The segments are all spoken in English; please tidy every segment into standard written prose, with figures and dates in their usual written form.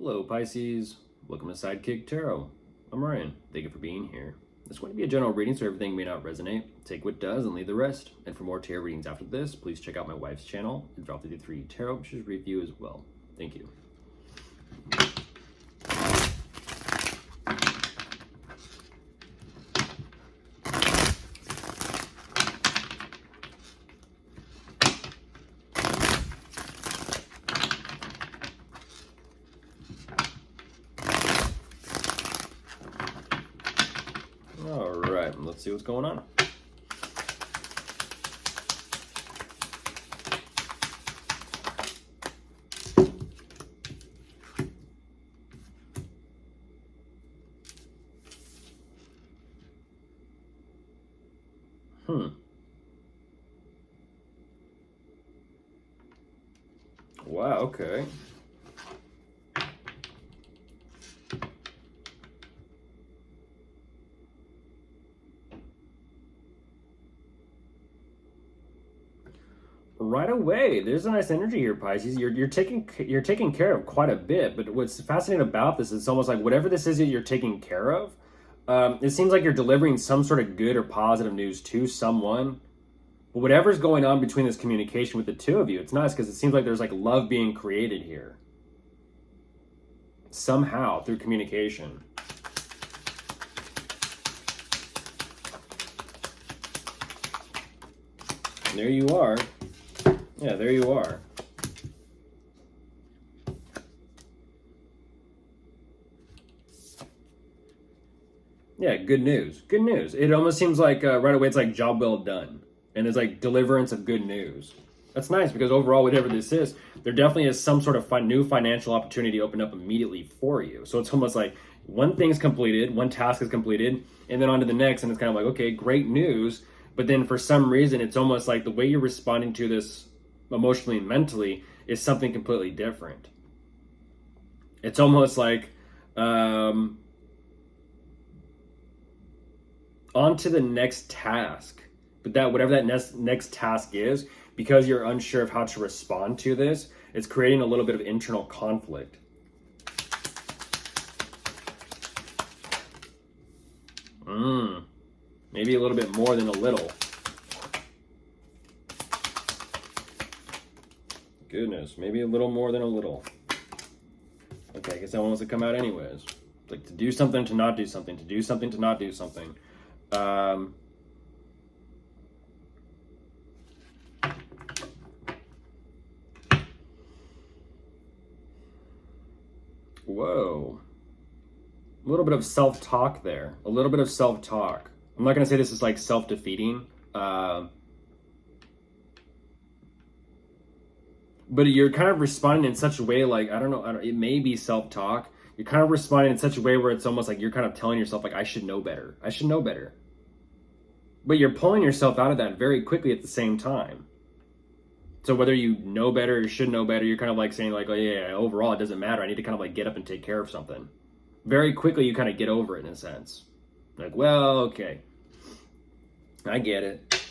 Hello Pisces, welcome to Sidekick Tarot. I'm Ryan, thank you for being here. This is going to be a general reading, so everything may not resonate. Take what does and leave the rest. And for more tarot readings after this, please check out my wife's channel, Drop 53 Tarot, which is review as well. Thank you. All right, let's see what's going on. Wow, okay. Right away, there's a nice energy here, Pisces. You're taking care of quite a bit, but what's fascinating about this is it's almost like whatever this is that you're taking care of, it seems like you're delivering some sort of good or positive news to someone. But whatever's going on between this communication with the two of you, it's nice because it seems like there's like love being created here. Somehow through communication. And there you are. Yeah, there you are. Yeah, good news. Good news. It almost seems like right away it's like job well done. And it's like deliverance of good news. That's nice because overall, whatever this is, there definitely is some sort of new financial opportunity open up immediately for you. So it's almost like one thing's completed, one task is completed, and then on to the next. And it's kind of like, okay, great news. But then for some reason, it's almost like the way you're responding to this emotionally and mentally is something completely different. It's almost like on to the next task. But that whatever that next task is, because you're unsure of how to respond to this, it's creating a little bit of internal conflict. Maybe a little bit more than a little. Goodness, maybe a little more than a little. Okay, I guess that one wants to come out anyways. Like to do something, to not do something, to do something, to not do something. Whoa. A little bit of self-talk there. A little bit of self-talk. I'm not going to say this is like self-defeating. But you're kind of responding in such a way like, I don't know, it may be self-talk. You're kind of responding in such a way where it's almost like you're kind of telling yourself like, I should know better. I should know better. But you're pulling yourself out of that very quickly at the same time. So whether you know better or should know better, you're kind of like saying like, oh yeah, overall it doesn't matter. I need to kind of like get up and take care of something. Very quickly you kind of get over it in a sense. Like, well, okay. I get it.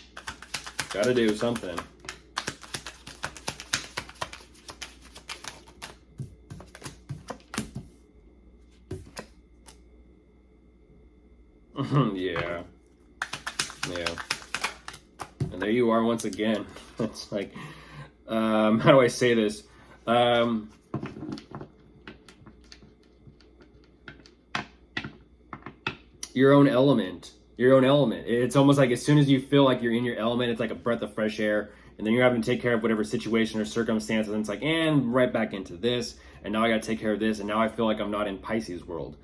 Gotta do something. Yeah. And there you are once again. It's like, how do I say this? Your own element. It's almost like as soon as you feel like you're in your element, it's like a breath of fresh air. And then you're having to take care of whatever situation or circumstances. And it's like, and right back into this. And now I got to take care of this. And now I feel like I'm not in Pisces world.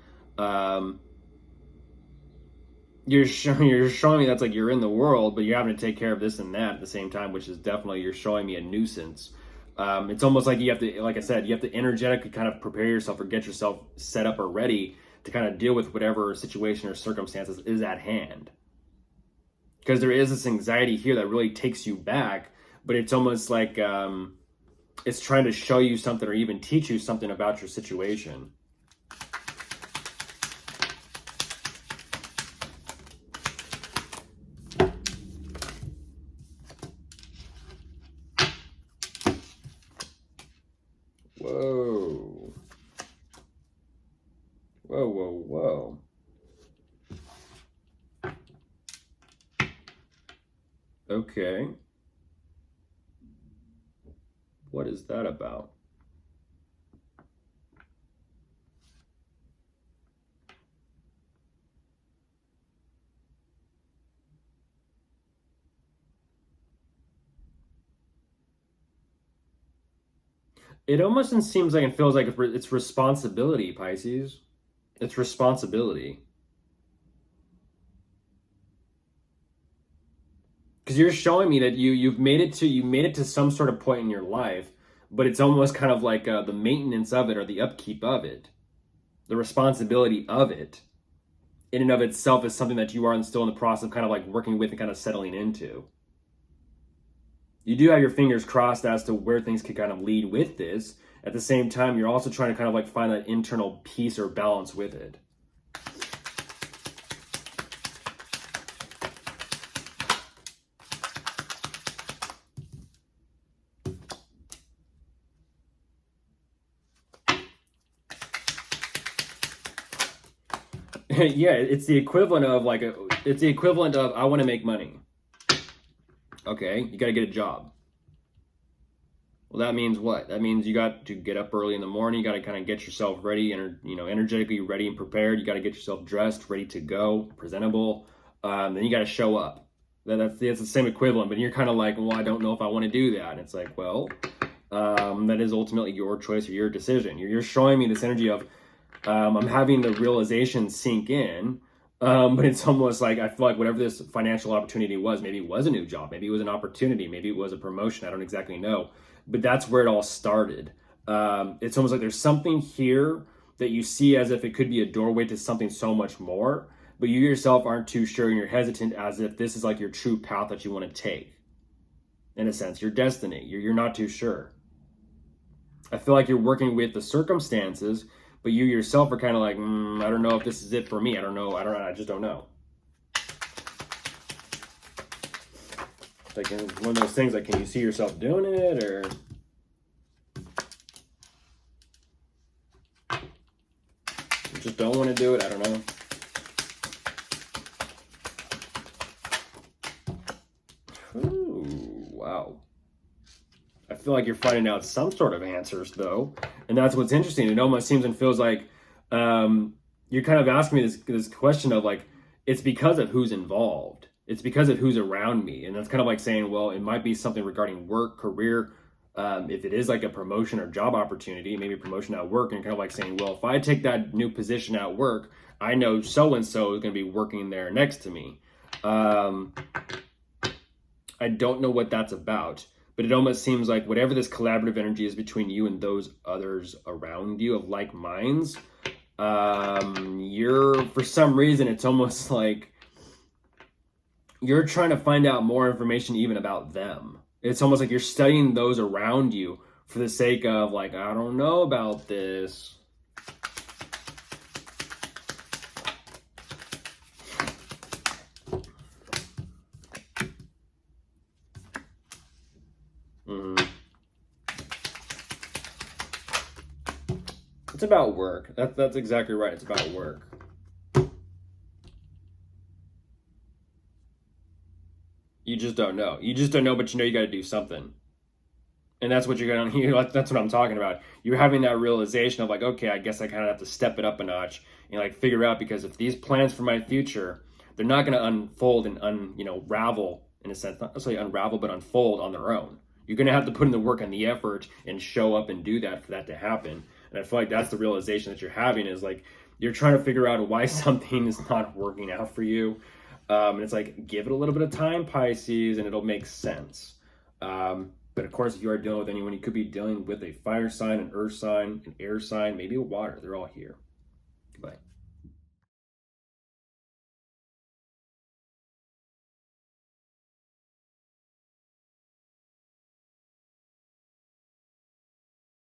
You're showing me that's like you're in the world, but you're having to take care of this and that at the same time, which is definitely, you're showing me a nuisance. It's almost like you have to, like I said, you have to energetically kind of prepare yourself or get yourself set up or ready to kind of deal with whatever situation or circumstances is at hand. Because there is this anxiety here that really takes you back, but it's almost like it's trying to show you something or even teach you something about your situation. Whoa. Okay. What is that about? It almost seems like it feels like it's responsibility, Pisces. It's responsibility. Because you're showing me that you made it to some sort of point in your life, but it's almost kind of like the maintenance of it or the upkeep of it, the responsibility of it, in and of itself is something that you are still in the process of kind of like working with and kind of settling into. You do have your fingers crossed as to where things could kind of lead with this. At the same time, you're also trying to kind of like find that internal peace or balance with it. Yeah, it's the equivalent of it's the equivalent of I want to make money. Okay, you got to get a job. Well, that means what? That means you got to get up early in the morning. You got to kind of get yourself ready, and energetically ready and prepared. You got to get yourself dressed, ready to go, presentable. Then you got to show up. That's the same equivalent. But you're kind of like, well, I don't know if I want to do that. And it's like, well, that is ultimately your choice or your decision. You're showing me this energy of I'm having the realization sink in. But it's almost like I feel like whatever this financial opportunity was, maybe it was a new job, maybe it was an opportunity, maybe it was a promotion. I don't exactly know, but that's where it all started. It's almost like there's something here that you see as if it could be a doorway to something so much more, but you yourself aren't too sure and you're hesitant as if this is like your true path that you want to take. In a sense, your destiny. You're not too sure. I feel like you're working with the circumstances, but you yourself are kind of like, I don't know if this is it for me. I don't know. I just don't know. It's like one of those things. Like, can you see yourself doing it, or you just don't want to do it? I don't know. Ooh, wow. I feel like you're finding out some sort of answers, though, and that's what's interesting. It almost seems and feels like you're kind of asking me this question of like, it's because of who's involved. It's because of who's around me, and that's kind of like saying, well, it might be something regarding work, career. If it is like a promotion or job opportunity, maybe a promotion at work, and kind of like saying, well, if I take that new position at work, I know so and so is going to be working there next to me. I don't know what that's about, but it almost seems like whatever this collaborative energy is between you and those others around you of like minds, you're, for some reason, it's almost like you're trying to find out more information even about them. It's almost like you're studying those around you for the sake of like, I don't know about this. It's about work. That's exactly right. It's about work. You just don't know. You just don't know, but you know you got to do something. And that's what you're going to, that's what I'm talking about. You're having that realization of like, okay, I guess I kind of have to step it up a notch and like figure out, because if these plans for my future, they're not going to unfold and ravel in a sense, not necessarily unravel, but unfold on their own. You're going to have to put in the work and the effort and show up and do that for that to happen. And I feel like that's the realization that you're having is like, you're trying to figure out why something is not working out for you. And it's like, give it a little bit of time, Pisces, and it'll make sense. But of course, if you are dealing with anyone, you could be dealing with a fire sign, an earth sign, an air sign, maybe a water. They're all here. Goodbye.